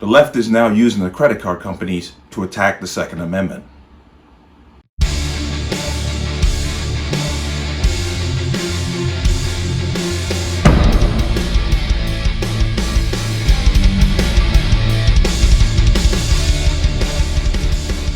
The left is now using the credit card companies to attack the Second Amendment.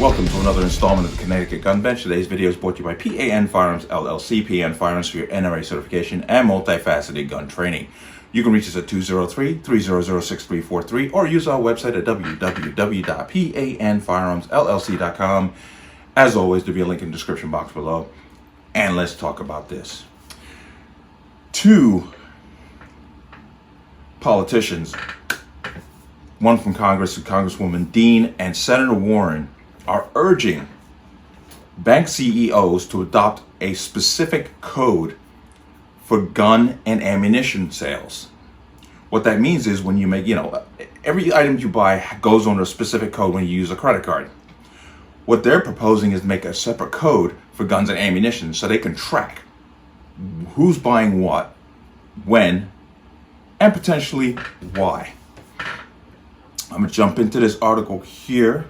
Welcome to another installment of the Connecticut Gun Bench. Today's video is brought to you by P.A.N. Firearms LLC. P.A.N. Firearms for your NRA certification and multifaceted gun training. You can reach us at 203-300-6343 or use our website at www.P.A.N.Firearmsllc.com. As always, there'll be a link in the description box below. And let's talk about this. Two politicians, one from Congress, Congresswoman Dean and Senator Warren, are urging bank CEOs to adopt a specific code for gun and ammunition sales. What that means is when you make, every item you buy goes under a specific code when you use a credit card. What they're proposing is make a separate code for guns and ammunition so they can track who's buying what, when, and potentially why. I'm gonna jump into this article here.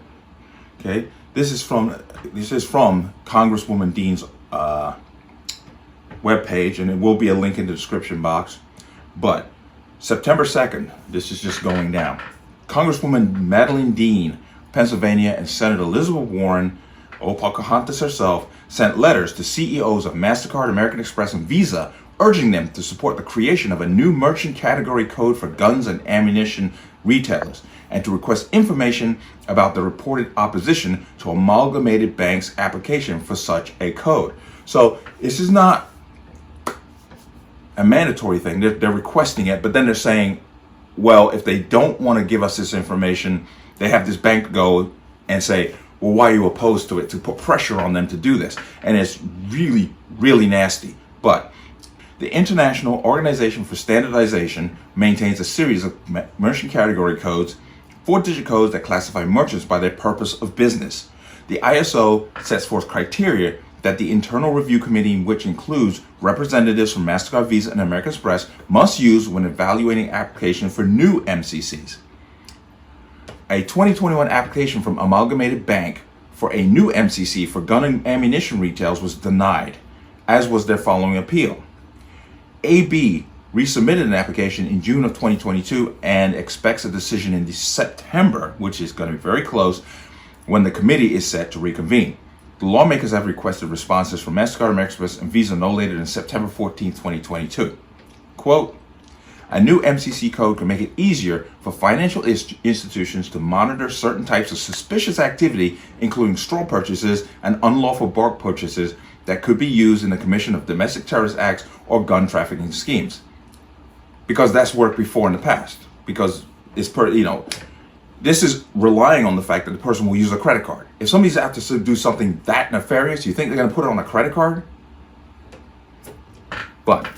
Okay, this is from Congresswoman Dean's webpage, and it will be a link in the description box. But September 2nd, this is just going down. Congresswoman Madeline Dean, Pennsylvania, and Senator Elizabeth Warren, Pocahontas herself, sent letters to CEOs of MasterCard, American Express, and Visa, urging them to support the creation of a new merchant category code for guns and ammunition retailers, and to request information about the reported opposition to Amalgamated Bank's application for such a code. So this is not a mandatory thing. They're requesting it, but then they're saying, well, if they don't want to give us this information, they have this bank go and say, well, why are you opposed to it? To put pressure on them to do this. And it's really, really nasty. But the International Organization for Standardization maintains a series of merchant category codes, 4-digit codes that classify merchants by their purpose of business. The ISO sets forth criteria that the Internal Review Committee, which includes representatives from MasterCard, Visa, and American Express, must use when evaluating applications for new MCCs. A 2021 application from Amalgamated Bank for a new MCC for gun and ammunition retails was denied, as was their following appeal. AB resubmitted an application in June of 2022 and expects a decision in September, which is going to be very close, when the committee is set to reconvene. The lawmakers have requested responses from MasterCard, American Express, and Visa no later than September 14, 2022. Quote, a new MCC code can make it easier for financial institutions to monitor certain types of suspicious activity, including straw purchases and unlawful bulk purchases that could be used in the commission of domestic terrorist acts or gun trafficking schemes. Because that's worked before in the past. Because it's this is relying on the fact that the person will use a credit card. If somebody's out to do something that nefarious, you think they're going to put it on a credit card? But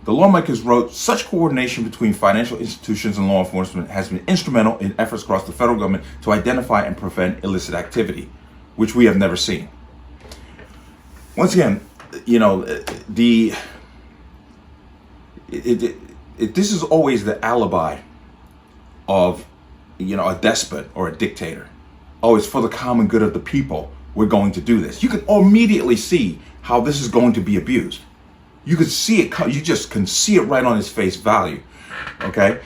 the lawmakers wrote, such coordination between financial institutions and law enforcement has been instrumental in efforts across the federal government to identify and prevent illicit activity, which we have never seen. Once again, this is always the alibi of, a despot or a dictator. Oh, it's for the common good of the people. We're going to do this. You can immediately see how this is going to be abused. You can see it. You just can see it right on its face value. Okay.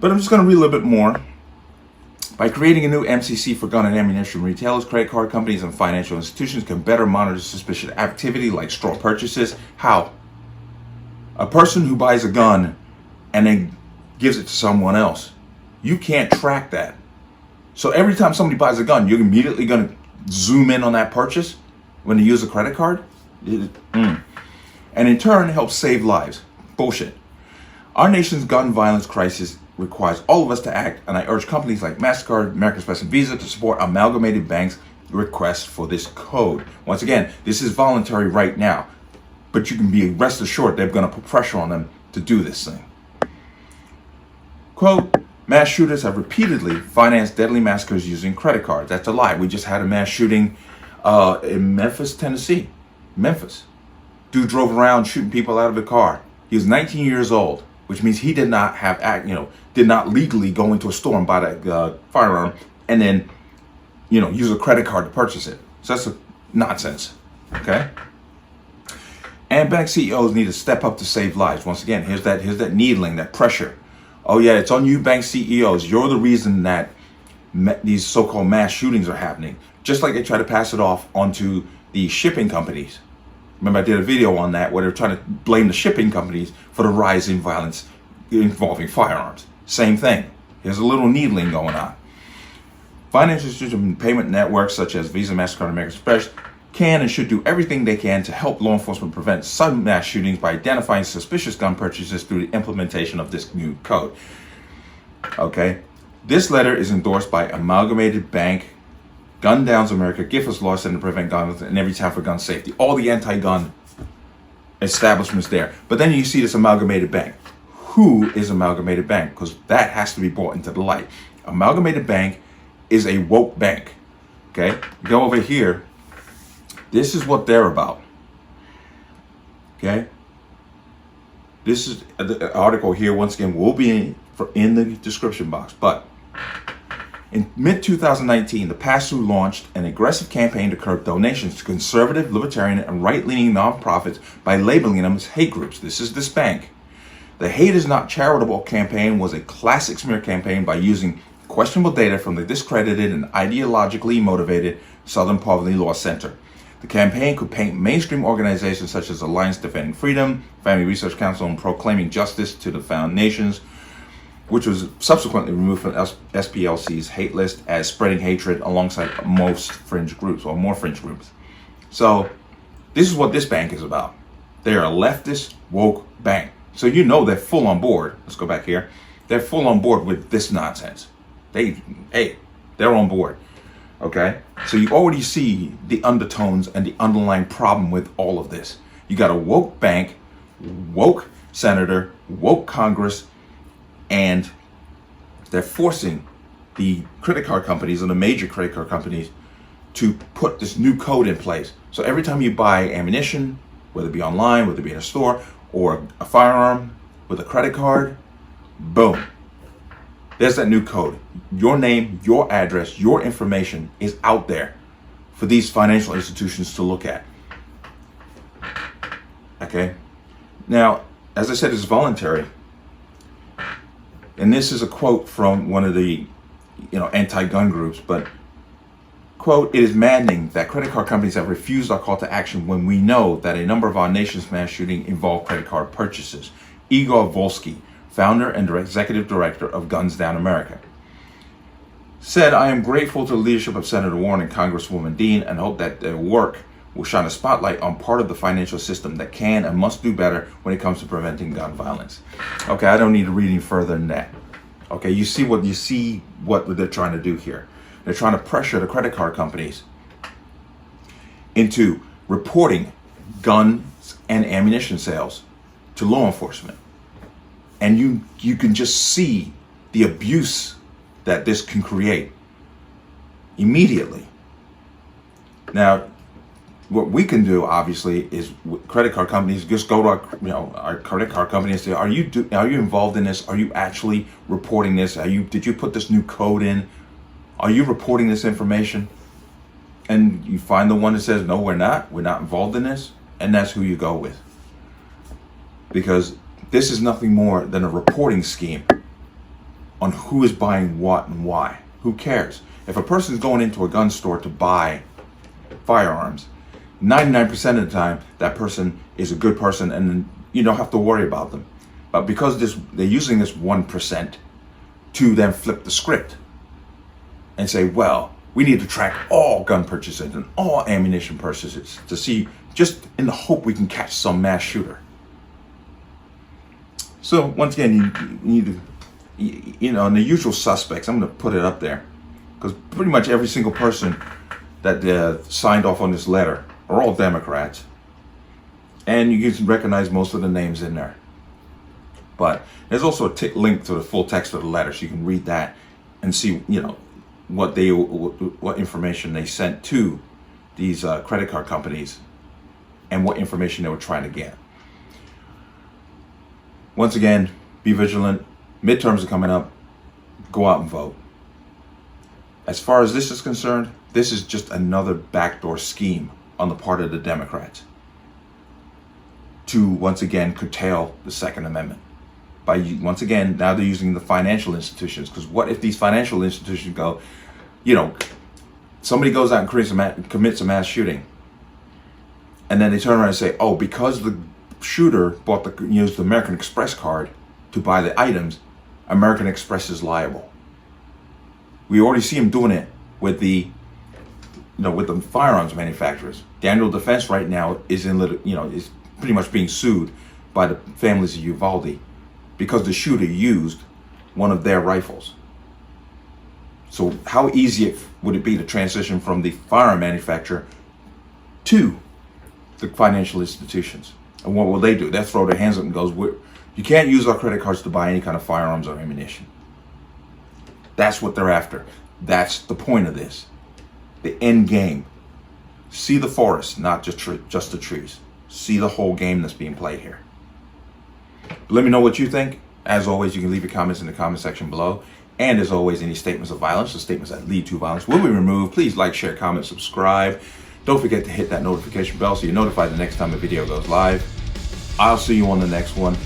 But I'm just going to read a little bit more. By creating a new MCC for gun and ammunition retailers, credit card companies, and financial institutions can better monitor suspicious activity like straw purchases. How? A person who buys a gun and then gives it to someone else, you can't track that. So every time somebody buys a gun, you're immediately going to zoom in on that purchase when they use a credit card? And in turn, helps save lives. Bullshit. Our nation's gun violence crisis requires all of us to act, and I urge companies like MasterCard, American Express, and Visa to support Amalgamated Bank's request for this code. Once again, this is voluntary right now, but you can be rest assured they're going to put pressure on them to do this thing. Quote, mass shooters have repeatedly financed deadly massacres using credit cards. That's a lie. We just had a mass shooting in Memphis, Tennessee. Dude drove around shooting people out of a car. He was 19 years old. which means he did not did not legally go into a store and buy that firearm and then, use a credit card to purchase it. So that's nonsense. Okay. And bank CEOs need to step up to save lives. Once again, here's that needling, that pressure. Oh yeah, it's on you, bank CEOs. You're the reason that these so-called mass shootings are happening. Just like they try to pass it off onto the shipping companies. Remember, I did a video on that where they're trying to blame the shipping companies for the rise in violence involving firearms. Same thing. Here's a little needling going on. Financial institutions and payment networks such as Visa, MasterCard, and American Express can and should do everything they can to help law enforcement prevent sudden mass shootings by identifying suspicious gun purchases through the implementation of this new code. Okay, this letter is endorsed by Amalgamated Bank, Gun Downs America, Giffords Law Center to Prevent Guns, and Every Time for Gun Safety. All the anti-gun establishments there. But then you see this Amalgamated Bank. Who is Amalgamated Bank? Because that has to be brought into the light. Amalgamated Bank is a woke bank. Okay, go over here. This is what they're about. Okay, this is the article here. Once again, will be in the description box. But in mid-2019, the pass-through launched an aggressive campaign to curb donations to conservative, libertarian, and right-leaning nonprofits by labeling them as hate groups. This is this bank. The Hate Is Not Charitable campaign was a classic smear campaign by using questionable data from the discredited and ideologically motivated Southern Poverty Law Center. The campaign could paint mainstream organizations such as Alliance Defending Freedom, Family Research Council, and Proclaiming Justice to the Found Nations, which was subsequently removed from SPLC's hate list as spreading hatred alongside most fringe groups, or more fringe groups. So this is what this bank is about. They are a leftist, woke bank. So they're full on board. Let's go back here. They're full on board with this nonsense. They're on board. Okay? So you already see the undertones and the underlying problem with all of this. You got a woke bank, woke senator, woke Congress, and they're forcing the credit card companies and the major credit card companies to put this new code in place. So every time you buy ammunition, whether it be online, whether it be in a store, or a firearm with a credit card, boom. There's that new code. Your name, your address, your information is out there for these financial institutions to look at. Okay? Now, as I said, it's voluntary. And this is a quote from one of the, anti-gun groups, but quote, "It is maddening that credit card companies have refused our call to action when we know that a number of our nation's mass shootings involve credit card purchases." Igor Volsky, founder and executive director of Guns Down America, said, "I am grateful to the leadership of Senator Warren and Congresswoman Dean and hope that their work will shine a spotlight on part of the financial system that can and must do better when it comes to preventing gun violence." Okay, I don't need to read any further than that. Okay, you see what they're trying to do here. They're trying to pressure the credit card companies into reporting guns and ammunition sales to law enforcement. And you can just see the abuse that this can create immediately. Now, what we can do, obviously, is with credit card companies, just go to our credit card company and say, are you involved in this? Are you actually reporting this? Did you put this new code in? Are you reporting this information? And you find the one that says, no, we're not involved in this. And that's who you go with. Because this is nothing more than a reporting scheme on who is buying what and why. Who cares? If a person's going into a gun store to buy firearms, 99% of the time, that person is a good person and you don't have to worry about them. But because they're using this 1% to then flip the script and say, well, we need to track all gun purchases and all ammunition purchases to see, just in the hope we can catch some mass shooter. So once again, you need to, and the usual suspects, I'm going to put it up there, because pretty much every single person that signed off on this letter are all Democrats. And you can recognize most of the names in there. But there's also a link to the full text of the letter, so you can read that and see, what information they sent to these credit card companies and what information they were trying to get. Once again, Be vigilant. Midterms are coming up. Go out and vote. As far as this is concerned, this is just another backdoor scheme on the part of the Democrats to once again curtail the Second Amendment. By once again, now they're using the financial institutions, because what if these financial institutions go, somebody goes out and commits a mass shooting, and then they turn around and say, oh, because the shooter used the American Express card to buy the items, American Express is liable. We already see them doing it with the firearms manufacturers. Daniel Defense right now is is pretty much being sued by the families of Uvalde because the shooter used one of their rifles. So how easy would it be to transition from the firearm manufacturer to the financial institutions? And what will they do? They'll throw their hands up and goes, you can't use our credit cards to buy any kind of firearms or ammunition. That's what they're after. That's the point of this. The end game. See the forest, not just the trees. See the whole game that's being played here. Let me know what you think. As always, you can leave your comments in the comment section below. And as always, any statements of violence or statements that lead to violence will be removed. Please like, share, comment, subscribe. Don't forget to hit that notification bell so you're notified the next time a video goes live. I'll see you on the next one.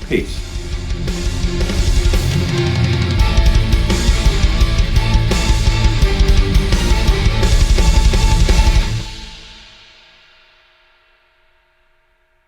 Peace.